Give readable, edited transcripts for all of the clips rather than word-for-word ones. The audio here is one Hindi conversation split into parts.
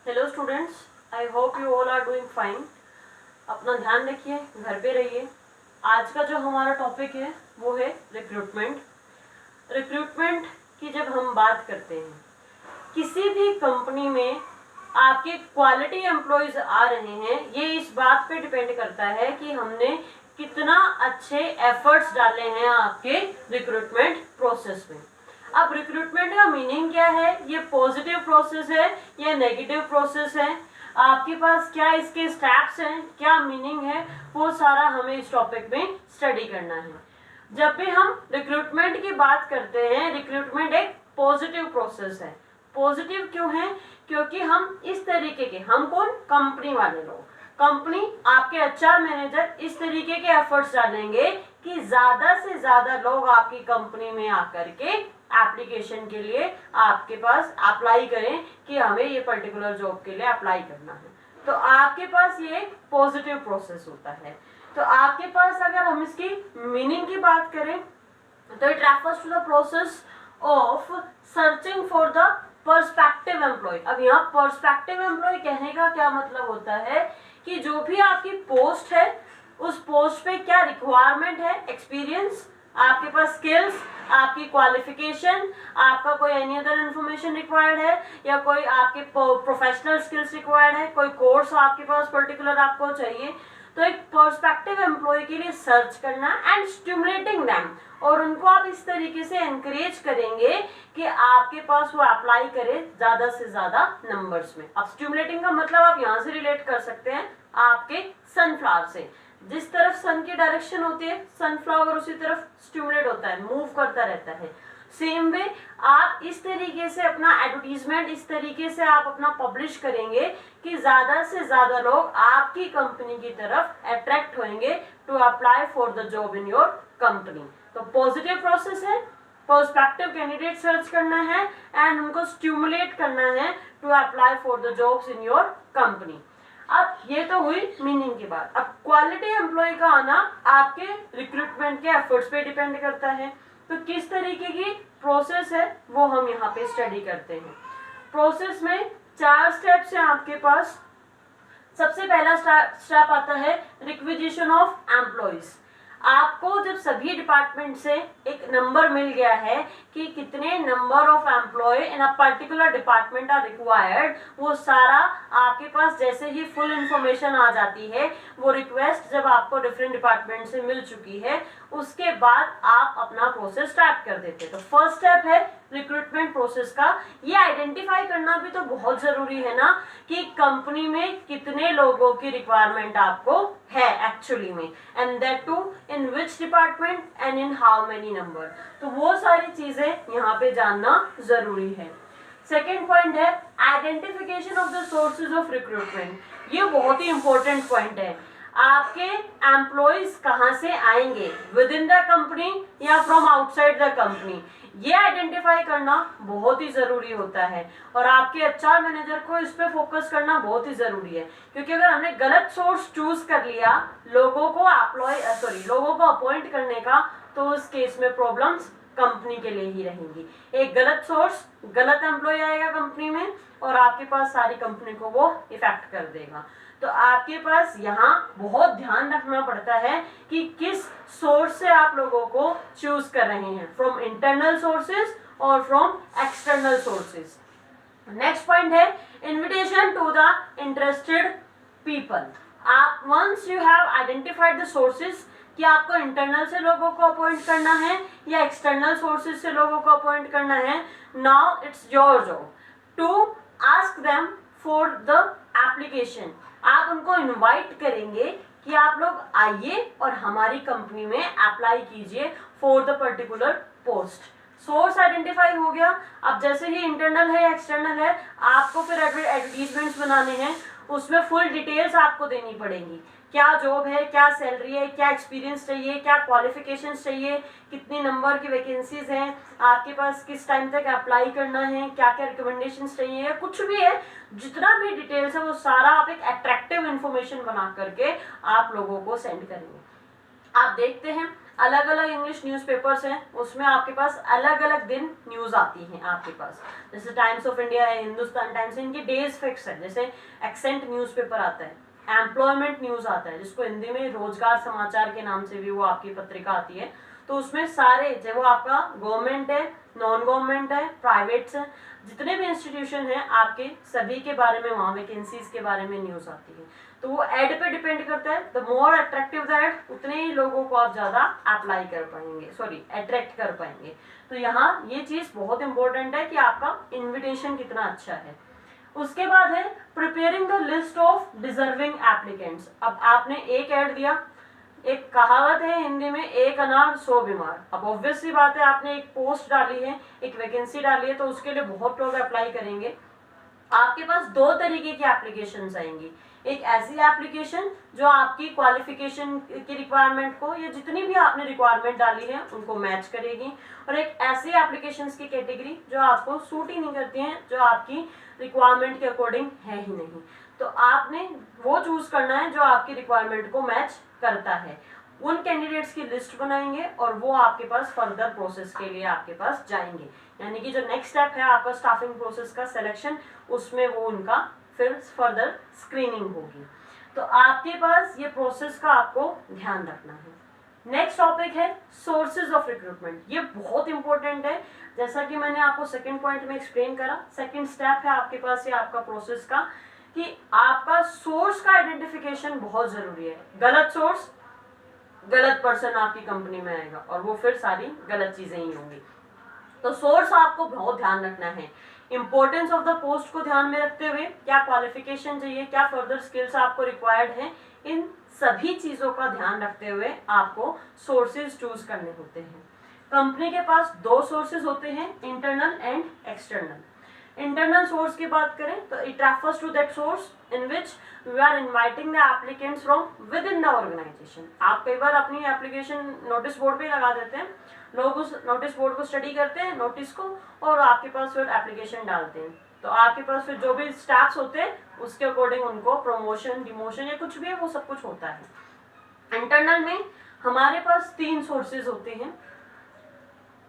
Hello students, I hope you all are doing fine. अपना ध्यान रखिए, घर पे रहिए। आज का जो हमारा टॉपिक है वो है रिक्रूटमेंट। रिक्रूटमेंट की जब हम बात करते हैं, किसी भी कंपनी में आपके क्वालिटी एम्प्लॉयज आ रहे हैं, ये इस बात पे डिपेंड करता है कि हमने कितना अच्छे एफर्ट्स डाले हैं आपके रिक्रूटमेंट प्रोसेस में। अब रिक्रूटमेंट का मीनिंग क्या है, ये पॉजिटिव प्रोसेस है या नेगेटिव प्रोसेस है, आपके पास क्या इसके स्टेप्स हैं, क्या मीनिंग है, वो सारा हमें इस टॉपिक में स्टडी करना है। जब भी हम रिक्रूटमेंट की बात करते हैं, रिक्रूटमेंट एक पॉजिटिव प्रोसेस है। पॉजिटिव क्यों है? क्योंकि हम इस तरीके के, हम कौन, कंपनी वाले लोग, कंपनी आपके एचआर मैनेजर इस तरीके के एफर्ट्स डालेंगे कि ज्यादा से ज्यादा लोग आपकी कंपनी में आकर के एप्लीकेशन के लिए आपके पास अप्लाई करें कि हमें ये पर्टिकुलर जॉब के लिए अप्लाई करना है। तो आपके पास ये पॉजिटिव प्रोसेस होता है। तो आपके पास अगर हम इसकी मीनिंग की बात करें तो it refers to the process of searching for the perspective employ. अब यहाँ पर्सपेक्टिव एम्प्लॉय कहने का क्या मतलब होता है कि जो भी आपकी पोस्ट है, उस पोस्ट पे क्या रिक्वायरमेंट है, एक्सपीरियंस, आपके पास स्किल्स, आपकी क्वालिफिकेशन, आपका कोई एनी अदर इन्फॉर्मेशन रिक्वायर्ड है या कोई आपके प्रोफेशनल स्किल्स रिक्वायर्ड है, कोई कोर्स आपके पास पर्टिकुलर आपको चाहिए। तो एक पर्सपेक्टिव एम्प्लॉय के लिए सर्च करना एंड स्टिमुलेटिंग देम, और उनको आप इस तरीके से एनकरेज करेंगे कि आपके पास वो अप्लाई करे ज्यादा से ज्यादा नंबर्स में। अब स्टिमुलेटिंग का मतलब आप यहाँ से रिलेट कर सकते हैं आपके सनफ्लावर से। जिस तरफ सन की डायरेक्शन होती है, सनफ्लावर उसी तरफ स्टिमुलेट होता है, मूव करता रहता है। सेम वे आप इस तरीके से अपना एडवर्टीजमेंट, इस तरीके से आप अपना पब्लिश करेंगे कि ज्यादा से ज्यादा लोग आपकी कंपनी की तरफ अट्रैक्ट होंगे to apply for the job in your company. तो पॉजिटिव प्रोसेस है, पर्सपेक्टिव कैंडिडेट सर्च करना है एंड उनको स्टिमुलेट करना है to apply for the jobs in your company. अब ये तो हुई मीनिंग की बात। अब क्वालिटी एम्प्लॉय का आना आपके रिक्रूटमेंट के एफर्ट्स पे डिपेंड करता है। तो किस तरीके की प्रोसेस है वो हम यहाँ पे स्टडी करते हैं। प्रोसेस में 4 स्टेप्स हैं आपके पास। सबसे पहला स्टेप आता है रिक्विजिशन ऑफ एम्प्लॉयज। आपको जब सभी डिपार्टमेंट से एक नंबर मिल गया है कि कितने number of employ in a particular department are required, वो सारा आपके पास जैसे ही फुल इंफॉर्मेशन आ जाती है, वो रिक्वेस्ट जब आपको डिफरेंट डिपार्टमेंट से मिल चुकी है, उसके बाद आप अपना प्रोसेस स्टार्ट कर देते हैं। तो फर्स्ट स्टेप है रिक्रूटमेंट प्रोसेस का। ये आइडेंटिफाई करना भी तो बहुत जरूरी है ना कि कंपनी में कितने लोगों की रिक्वायरमेंट आपको है एक्चुअली में, and that too in which department and in how many number. तो वो सारी चीजें यहाँ पे जानना जरूरी है। सेकेंड पॉइंट है identification of the sources of recruitment. ये बहुत ही इंपॉर्टेंट पॉइंट है। आपके एम्प्लॉयज कहाँ से आएंगे, विद इन द कंपनी या फ्रॉम आउटसाइड द कंपनी, ये आइडेंटिफाई करना बहुत ही जरूरी होता है। और आपके एचआर मैनेजर को इस पे फोकस करना बहुत ही जरूरी है, क्योंकि अगर हमने गलत सोर्स चूज कर लिया लोगों को अपॉइंट करने का, तो उस केस में प्रॉब्लम्स कंपनी के लिए ही रहेंगी। एक गलत सोर्स, गलत एम्प्लॉय आएगा कंपनी में और आपके पास सारी कंपनी को वो इफेक्ट कर देगा। तो आपके पास यहाँ बहुत ध्यान रखना पड़ता है कि किस सोर्स से आप लोगों को चूज कर रहे हैं, फ्रॉम इंटरनल सोर्सेज और from external sources. Next point है invitation to the interested people. आप once you have identified the sources कि आपको इंटरनल से लोगों को अपॉइंट करना है या एक्सटर्नल सोर्सेज से लोगों को अपॉइंट करना है, now it's your job to ask them for the application. आप उनको इनवाइट करेंगे कि आप लोग आइए और हमारी कंपनी में अप्लाई कीजिए for the particular post. Source identify हो गया। अब जैसे ही इंटरनल है या एक्सटर्नल है, आपको फिर एडवर्टीजमेंट्स बनाने हैं, उसमें फुल डिटेल्स आपको देनी पड़ेंगी। क्या जॉब है, क्या सैलरी है, क्या एक्सपीरियंस चाहिए, क्या क्वालिफिकेशंस चाहिए, कितनी नंबर की वैकेंसीज हैं, आपके पास किस टाइम तक अप्लाई करना है, क्या क्या रिकमेंडेशंस चाहिए, या कुछ भी है, जितना भी डिटेल्स है वो सारा आप एक अट्रैक्टिव इन्फॉर्मेशन बना करके आप लोगों को सेंड करेंगे। आप देखते हैं अलग अलग इंग्लिश न्यूज़पेपर्स हैं, उसमें आपके पास अलग अलग दिन न्यूज़ आती हैं आपके पास। जैसे टाइम्स ऑफ इंडिया है, हिंदुस्तान टाइम्स है, इनकी डेज फिक्स है। जैसे एक्सेंट न्यूज़पेपर आता है, एम्प्लॉयमेंट न्यूज़ आता है, जिसको हिंदी में रोजगार समाचार के नाम से भी वो आपकी पत्रिका आती है। तो उसमें सारे जो वो आपका गवर्नमेंट है, नॉन गवर्नमेंट है, प्राइवेट्स है, जितने भी इंस्टीट्यूशन हैं आपके, सभी के बारे में वहाँ वैकेंसीज के बारे में न्यूज़ आती है। तो वो एड पे डिपेंड करता है, the more attractive the ad, उतने ही लोगों को आप ज़्यादा अप्लाई कर पाएंगे, सॉरी अट्रैक्ट कर पाएंगे। तो यहाँ ये चीज़ बहुत इंपॉर्टेंट है कि आपका इन्विटेशन कितना अच्छा है। उसके बाद है preparing the list of deserving applicants. अब आपने एक ऐड दिया, एक कहावत है हिंदी में, एक अनार 100 बीमार। अब ऑब्वियस सी बात है, आपने एक पोस्ट डाली है, एक वैकेंसी डाली है, तो उसके लिए बहुत लोग अप्लाई करेंगे। आपके पास दो तरीके की एप्लीकेशंस आएंगी। एक ऐसी एप्लीकेशन जो आपकी क्वालिफिकेशन की रिक्वायरमेंट को, या जितनी भी आपने रिक्वायरमेंट डाली है उनको मैच करेगी, और एक ऐसी एप्लीकेशंस की कैटेगरी जो आपको सूट ही नहीं करती हैं, जो आपकी रिक्वायरमेंट के अकॉर्डिंग है ही नहीं। तो आपने वो चूज करना है जो आपकी रिक्वायरमेंट को मैच करता है। उन कैंडिडेट्स की लिस्ट बनाएंगे और वो आपके पास फर्दर प्रोसेस के लिए आपके पास जाएंगे, यानी कि जो नेक्स्ट स्टेप है आपका स्टाफिंग प्रोसेस का सिलेक्शन, उसमें वो उनका फिर फर्दर स्क्रीनिंग होगी। तो आपके पास ये प्रोसेस का आपको ध्यान रखना है। नेक्स्ट टॉपिक है सोर्सेज ऑफ रिक्रूटमेंट। ये बहुत इंपॉर्टेंट है, जैसा कि मैंने आपको सेकंड पॉइंट में एक्सप्लेन करा। सेकंड स्टेप है आपके पास ये आपका प्रोसेस का, कि आपका सोर्स का आइडेंटिफिकेशन बहुत जरूरी है। गलत सोर्स, गलत पर्सन आपकी कंपनी में आएगा और वो फिर सारी गलत चीजें ही होंगी। तो सोर्स आपको बहुत ध्यान रखना है। इंपॉर्टेंस ऑफ द पोस्ट को ध्यान में रखते हुए, क्या क्वालिफिकेशन चाहिए, क्या फर्दर स्किल्स आपको रिक्वायर्ड है, इन सभी चीजों का ध्यान रखते हुए आपको सोर्सेज चूज करने होते हैं। कंपनी के पास दो सोर्सेज होते हैं, internal and external. Internal source की बात करें तो it refers to that source in which we are inviting the applicants from within the organisation. आप कई बार अपनी एप्लीकेशन नोटिस बोर्ड पे लगा देते हैं, लोग उस नोटिस बोर्ड को स्टडी करते हैं, नोटिस को, और आपके पास फिर एप्लीकेशन डालते हैं। तो आपके पास फिर जो भी स्टाफ्स होते हैं उसके अकॉर्डिंग उनको प्रमोशन, डिमोशन या कुछ भी है वो सब कुछ होता है। इंटरनल में हमारे पास 3 सोर्सेज होते हैं।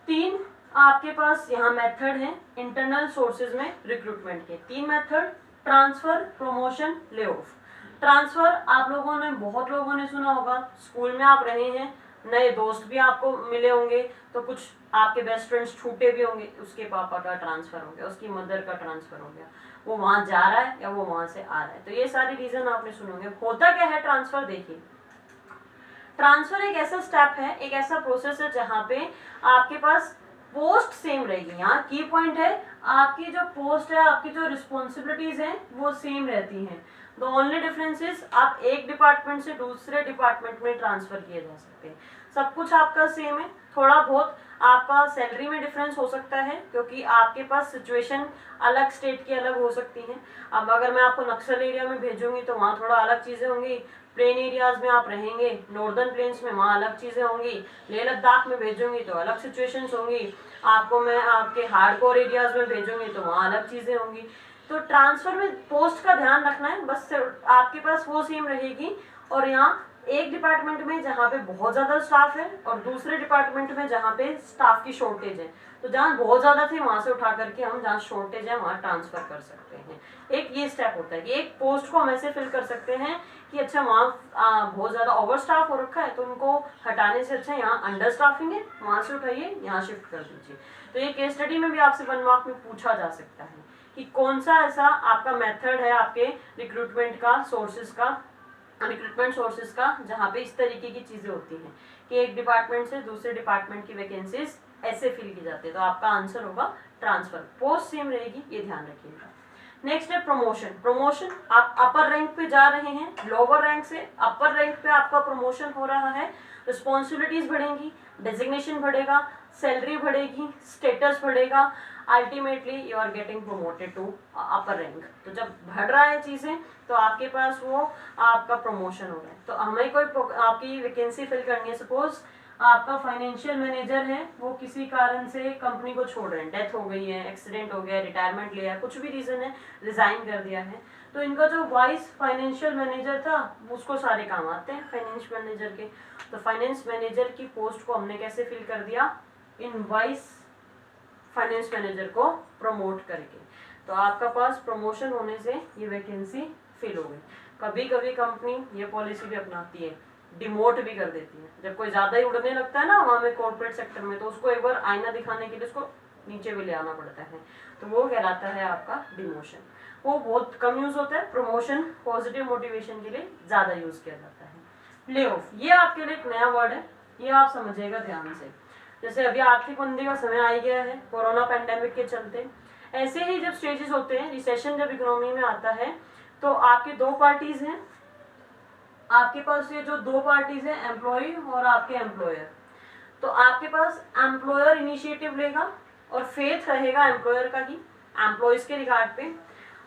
3 आपके पास यहाँ मेथड है इंटरनल सोर्सेज में रिक्रूटमेंट के। 3 method, transfer, promotion, lay off. Transfer आप लोगों ने, बहुत लोगों ने सुना होगा, स्कूल में आप रहे हैं, नए दोस्त भी आपको मिले होंगे, तो कुछ आपके बेस्ट फ्रेंड्स छूटे भी होंगे, उसके पापा का ट्रांसफर हो गया, उसकी मदर का ट्रांसफर हो गया, वो वहां जा रहा है या वो वहां से आ रहा है। तो ये सारी रीजन आपने सुने होंगे। होता क्या है ट्रांसफर, देखिए ट्रांसफर एक ऐसा स्टेप है, एक ऐसा प्रोसेस है जहाँ पे आपके पास पोस्ट सेम रहेगी। यहाँ की पॉइंट है, आपकी जो पोस्ट है, आपकी जो रिस्पॉन्सिबिलिटीज हैं वो सेम रहती हैं। द ओनली डिफरेंस इज आप एक डिपार्टमेंट से दूसरे डिपार्टमेंट में ट्रांसफर किए जा सकते हैं। सब कुछ आपका सेम है, थोड़ा बहुत आपका सैलरी में डिफरेंस हो सकता है, क्योंकि आपके पास सिचुएशन अलग स्टेट की अलग हो सकती है। अब अगर मैं आपको नक्सल एरिया में भेजूंगी तो वहाँ थोड़ा अलग चीज़ें होंगी, प्लेन एरियाज में आप रहेंगे, नॉर्दर्न प्लेन्स में, वहाँ अलग चीज़ें होंगी, लेह लद्दाख में भेजूंगी तो अलग सिचुएशंस होंगी, आपको मैं आपके हार्डकोर एरियाज में भेजूंगी तो वहाँ अलग चीज़ें होंगी। तो ट्रांसफर में पोस्ट का ध्यान रखना है, बस आपके पास वो सेम रहेगी। और यहाँ एक डिपार्टमेंट में जहाँ पे बहुत ज़्यादा स्टाफ है और दूसरे डिपार्टमेंट में जहाँ पे स्टाफ की शॉर्टेज है, तो जहाँ बहुत ज़्यादा थे वहाँ से उठा करके हम जहाँ शॉर्टेज है वहाँ ट्रांसफर कर सकते हैं। एक ये स्टेप होता है कि एक पोस्ट को हम ऐसे फिल कर सकते हैं कि अच्छा वहाँ बहुत ज़्यादा ओवर स्टाफ हो रखा है, तो उनको हटाने से अच्छा यहाँ अंडर स्टाफिंग है, वहाँ से उठाइए, यहाँ शिफ्ट कर दीजिए। तो ये केस स्टडी में भी आपसे 1 मार्क में पूछा जा सकता है कि कौन सा ऐसा आपका मेथड है आपके रिक्रूटमेंट का, सोर्सेज का, रिक्रूटमेंट सोर्सेज का, जहाँ पे इस तरीके की चीज़ें होती हैं कि एक डिपार्टमेंट से दूसरे डिपार्टमेंट की वैकेंसीज ऐसे फिल की जाती है। तो आपका आंसर होगा ट्रांसफर। पोस्ट सेम रहेगी, ये ध्यान रखिएगा। नेक्स्ट है प्रमोशन। प्रमोशन, आप अपर रैंक पे जा रहे हैं, लोअर रैंक से अपर रैंक पे आपका प्रमोशन हो रहा है, रिस्पॉन्सिबिलिटीज बढ़ेंगी, डेजिग्नेशन बढ़ेगा, सैलरी बढ़ेगी, स्टेटस बढ़ेगा, ultimately you are getting promoted to upper rank. तो जब बढ़ रहा है चीज़ें तो आपके पास वो आपका प्रमोशन हो रहा है। तो हमें कोई आपकी वैकेंसी फिल करनी है, सपोज आपका फाइनेंशियल मैनेजर है वो किसी कारण से कंपनी को छोड़ रहे हैं, डेथ हो गई है, एक्सीडेंट हो गया, रिटायरमेंट लिया है, कुछ भी रीजन है, रिजाइन कर दिया है, तो इनका जो वाइस फाइनेंशियल मैनेजर था उसको सारे काम आते हैं फाइनेंस मैनेजर के। तो फाइनेंस मैनेजर की पोस्ट को हमने कैसे फिल कर दिया, इन वाइस फाइनेंस मैनेजर को प्रमोट करके। तो आपका पास प्रमोशन होने से ये वैकेंसी फिल हो गई। कभी कभी कंपनी ये पॉलिसी भी अपनाती है, डिमोट भी कर देती है। जब कोई ज्यादा ही उड़ने लगता है ना वहां में कॉर्पोरेट सेक्टर में, तो उसको एक बार आईना दिखाने के लिए उसको नीचे भी ले आना पड़ता है, तो वो कहलाता है आपका डिमोशन। वो बहुत कम यूज होता है, प्रमोशन पॉजिटिव मोटिवेशन के लिए ज्यादा यूज किया जाता है। ले ऑफ, ये आपके लिए एक नया वर्ड है, ये आप समझिएगा ध्यान से। जैसे अभी आर्थिक मंदी का समय आ गया है कोरोना पैंडेमिक के चलते, ऐसे ही जब स्टेजेस होते हैं, रिसेशन जब इकोनॉमी में आता है, तो आपकी दो पार्टीज हैं, आपके पास ये जो दो पार्टीज हैं, एम्प्लॉय और आपके एम्प्लॉयर। तो आपके पास एम्प्लॉयर इनिशिएटिव लेगा और फेथ रहेगा एम्प्लॉयर का ही एम्प्लॉयज के रिगार्ड पे,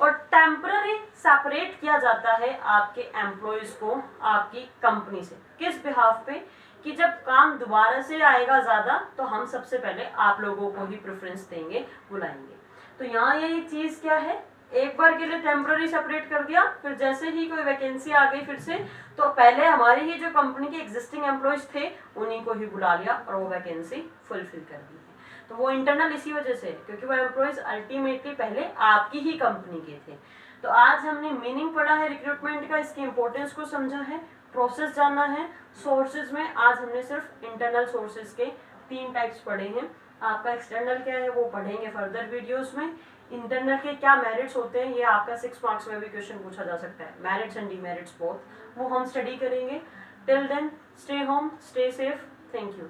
और टेम्पररी सेपरेट किया जाता है आपके एम्प्लॉयज को आपकी कंपनी से। किस बिहाफ पे, कि जब काम दोबारा से आएगा ज्यादा तो हम सबसे पहले आप लोगों को ही प्रेफरेंस देंगे, बुलाएंगे। तो यहाँ ये चीज क्या है, एक बार के लिए टेम्पररी सेपरेट कर दिया, फिर जैसे ही कोई वैकेंसी आ गई फिर से, तो पहले हमारी ही जो कंपनी के एग्जिस्टिंग एम्प्लॉयज थे उन्हीं को ही बुला लिया और वो वैकेंसी फुलफिल कर दी है। तो वो इंटरनल इसी वजह से, क्योंकि वो एम्प्लॉयज अल्टीमेटली पहले आपकी ही कंपनी के थे। तो आज हमने मीनिंग पढ़ा है रिक्रूटमेंट का, इसकी इंपॉर्टेंस को समझा है, प्रोसेस जाना है। सोर्सेज में आज हमने सिर्फ इंटरनल सोर्सेज के 3 टाइप्स पढ़े हैं। आपका एक्सटर्नल क्या है वो पढ़ेंगे फर्दर वीडियोस में। इंटरनल के क्या मेरिट्स होते हैं, ये आपका 6 मार्क्स में भी क्वेश्चन पूछा जा सकता है, मेरिट्स एंड डीमेरिट्स बोथ, वो हम स्टडी करेंगे। Till then stay home, stay safe, thank you.